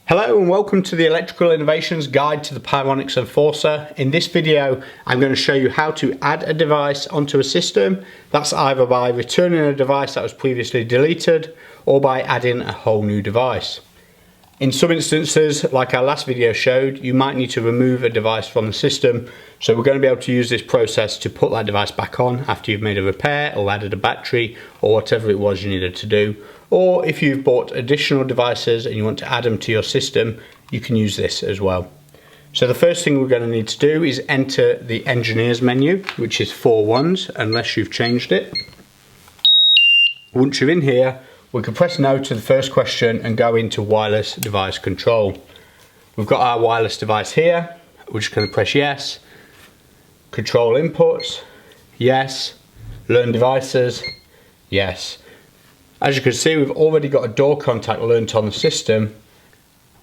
Hello and welcome to the Electrical Innovations Guide to the Pyronix Enforcer. In this video I'm going to show you how to add a device onto a system. That's either by returning a device that was previously deleted or by adding a whole new device. In some instances, like our last video showed, you might need to remove a device from the system, so we're going to be able to use this process to put that device back on after you've made a repair or added a battery or whatever it was you needed to do. Or if you've bought additional devices and you want to add them to your system, you can use this as well. So the first thing we're going to need to do is enter the engineers menu, which is 4 ones unless you've changed it. Once you're in here, we can press no to the first question and go into wireless device control. We've got our wireless device here. We're just going to press yes. Control inputs, yes. Learn devices, yes. As you can see, we've already got a door contact learnt on the system.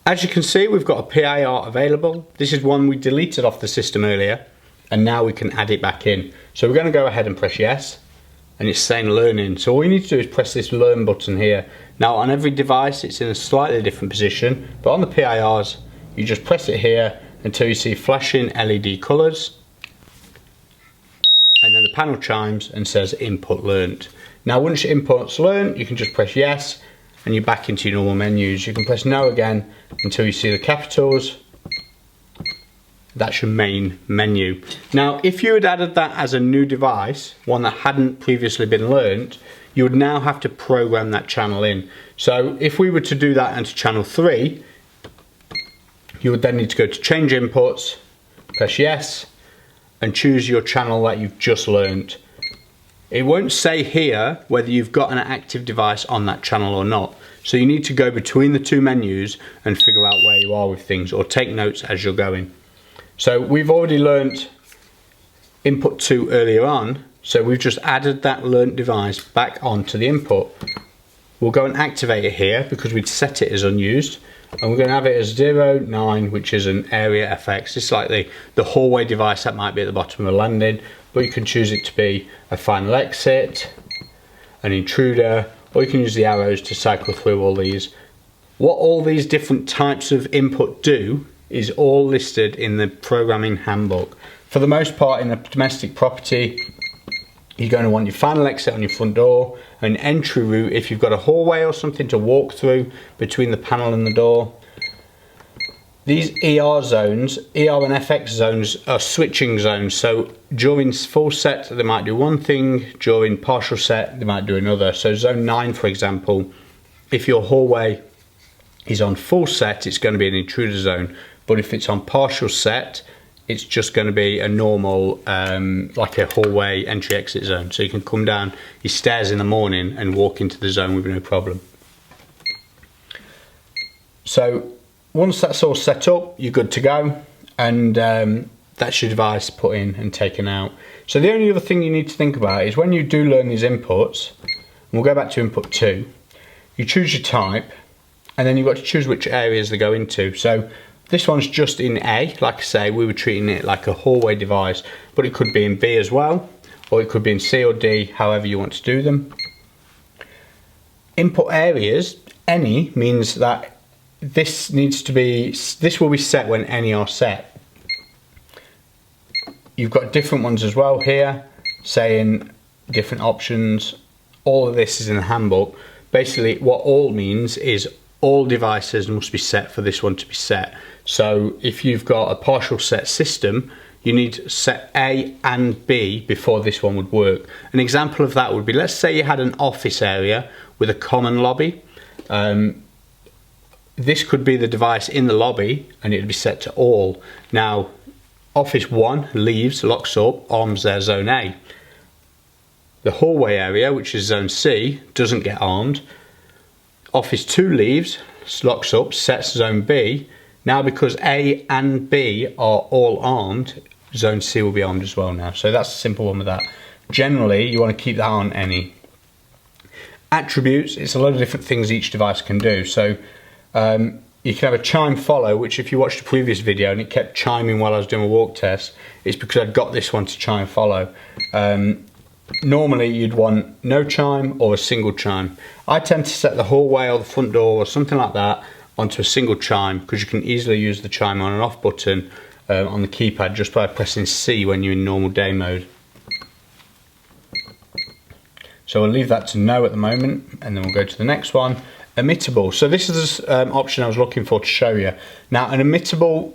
As you can see, we've got a PIR available. This is one we deleted off the system earlier, and now we can add it back in. So we're going to go ahead and press yes, and it's saying learning. So all you need to do is press this learn button here. Now on every device, it's in a slightly different position, but on the PIRs, you just press it here until you see flashing LED colours, and then the panel chimes and says input learnt. Now once your input's learnt, you can just press yes and you're back into your normal menus. You can press no again until you see the capitals. That's your main menu. Now if you had added that as a new device, one that hadn't previously been learnt, you would now have to program that channel in. So if we were to do that into channel 3, you would then need to go to change inputs, press yes, and choose your channel that you've just learnt. It won't say here whether you've got an active device on that channel or not. So you need to go between the two menus and figure out where you are with things, or take notes as you're going. So we've already learnt input 2 earlier on, so we've just added that learnt device back onto the input. We'll go and activate it here because we'd set it as unused, and we're going to have it as 09, which is an area FX. It's like the hallway device that might be at the bottom of a landing, but you can choose it to be a final exit, an intruder, or you can use the arrows to cycle through all these. What all these different types of input do is all listed in the programming handbook. For the most part, in a domestic property, you're going to want your final exit on your front door, an entry route if you've got a hallway or something to walk through between the panel and the door. These ER zones, ER and FX zones, are switching zones. So during full set, they might do one thing. During partial set, they might do another. So zone 9, for example, if your hallway is on full set, it's going to be an intruder zone. But if it's on partial set, it's just going to be a normal, like a hallway entry-exit zone. So you can come down your stairs in the morning and walk into the zone with no problem. So once that's all set up, you're good to go, and that's your device put in and taken out. So the only other thing you need to think about is when you do learn these inputs, and we'll go back to input 2, you choose your type, and then you've got to choose which areas they go into. So this one's just in A. Like I say, we were treating it like a hallway device, but it could be in B as well, or it could be in C or D, however you want to do them. Input areas, any, means that this will be set when any are set. You've got different ones as well here, saying different options. All of this is in the handbook. Basically, what all means is all devices must be set for this one to be set. So if you've got a partial set system, you need set A and B before this one would work. An example of that would be, let's say you had an office area with a common lobby. This could be the device in the lobby and it would be set to all. Now, office 1 leaves, locks up, arms their zone A. The hallway area, which is zone C, doesn't get armed. Office 2 leaves, locks up, sets zone B. Now because A and B are all armed, zone C will be armed as well now. So that's a simple one with that. Generally, you want to keep that on any. Attributes, it's a lot of different things each device can do. So you can have a chime follow, which if you watched the previous video and it kept chiming while I was doing a walk test, it's because I'd got this one to chime follow. Normally you'd want no chime or a single chime. I tend to set the hallway or the front door or something like that onto a single chime, because you can easily use the chime on and off button on the keypad just by pressing C when you're in normal day mode. So we'll leave that to no at the moment, and then we'll go to the next one, emittable. So this is the option I was looking for to show you. Now, an emittable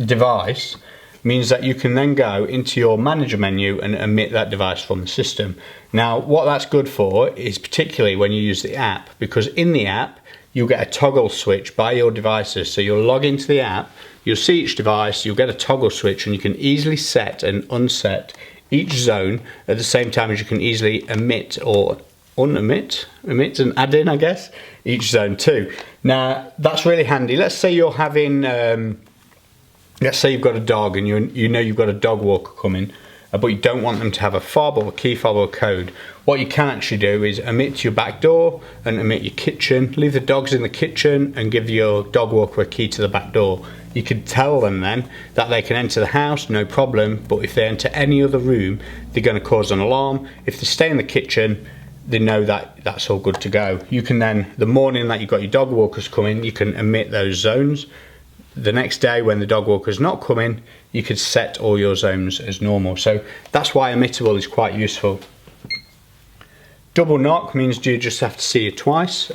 device means that you can then go into your manager menu and emit that device from the system. Now, what that's good for is particularly when you use the app, because in the app you'll get a toggle switch by your devices. So you'll log into the app, you'll see each device, you'll get a toggle switch, and you can easily set and unset each zone at the same time as you can easily emit or emit and add in, I guess, each zone too. Now that's really handy. Let's say you're having let's say you've got a dog and you know you've got a dog walker coming, but you don't want them to have a fob or a key fob or code. What you can actually do is emit your back door and emit your kitchen, leave the dogs in the kitchen and give your dog walker a key to the back door. You could tell them then that they can enter the house, no problem, but if they enter any other room, they're going to cause an alarm. If they stay in the kitchen, they know that that's all good to go. You can then, the morning that you've got your dog walkers coming, you can emit those zones. The next day when the dog walker's not coming, you could set all your zones as normal. So that's why emittable is quite useful. Double knock means you just have to see it twice.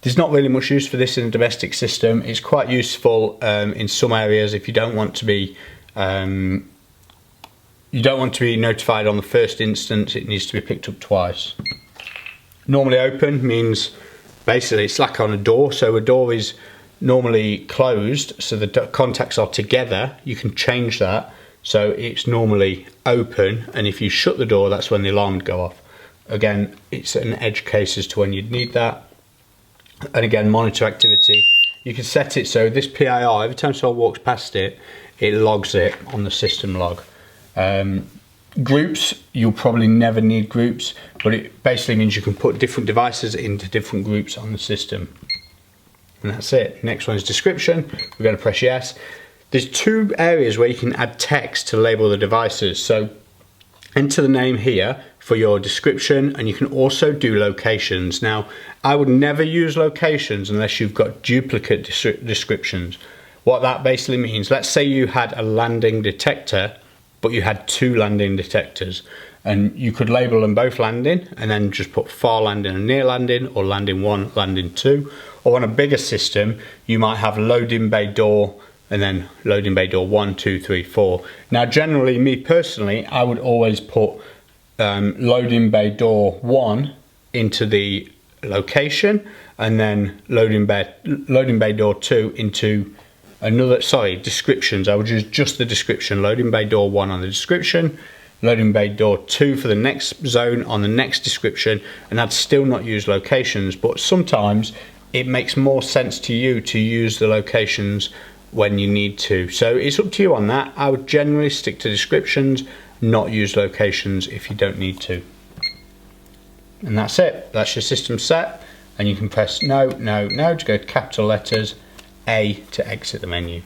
There's not really much use for this in a domestic system. It's quite useful in some areas if you don't want to be notified on the first instance. It needs to be picked up twice. Normally open means basically it's like on a door. So a door is normally closed, so the contacts are together. You can change that so it's normally open, and if you shut the door, that's when the alarm would go off. Again, it's an edge case as to when you'd need that. And again, monitor activity. You can set it so this PIR, every time someone walks past it, it logs it on the system log. Groups, you'll probably never need groups, but it basically means you can put different devices into different groups on the system. And that's it. Next one is description. We're going to press yes. There's two areas where you can add text to label the devices. So enter the name here for your description, and you can also do locations. Now, I would never use locations unless you've got duplicate descriptions. What that basically means, let's say you had a landing detector, but you had two landing detectors, and you could label them both landing and then just put far landing and near landing, or landing 1, landing 2. Or on a bigger system, you might have loading bay door and then loading bay door 1, 2, 3, 4. Now, generally, me personally, I would always put loading bay door 1 into the location, and then loading bay door 2 into another, descriptions. I would use just the description, loading bay door 1 on the description, loading bay door 2 for the next zone on the next description, and I'd still not use locations, but sometimes it makes more sense to you to use the locations when you need to. So it's up to you on that. I would generally stick to descriptions, not use locations if you don't need to. And that's it. That's your system set, and you can press no, no, no to go to capital letters, A to exit the menu.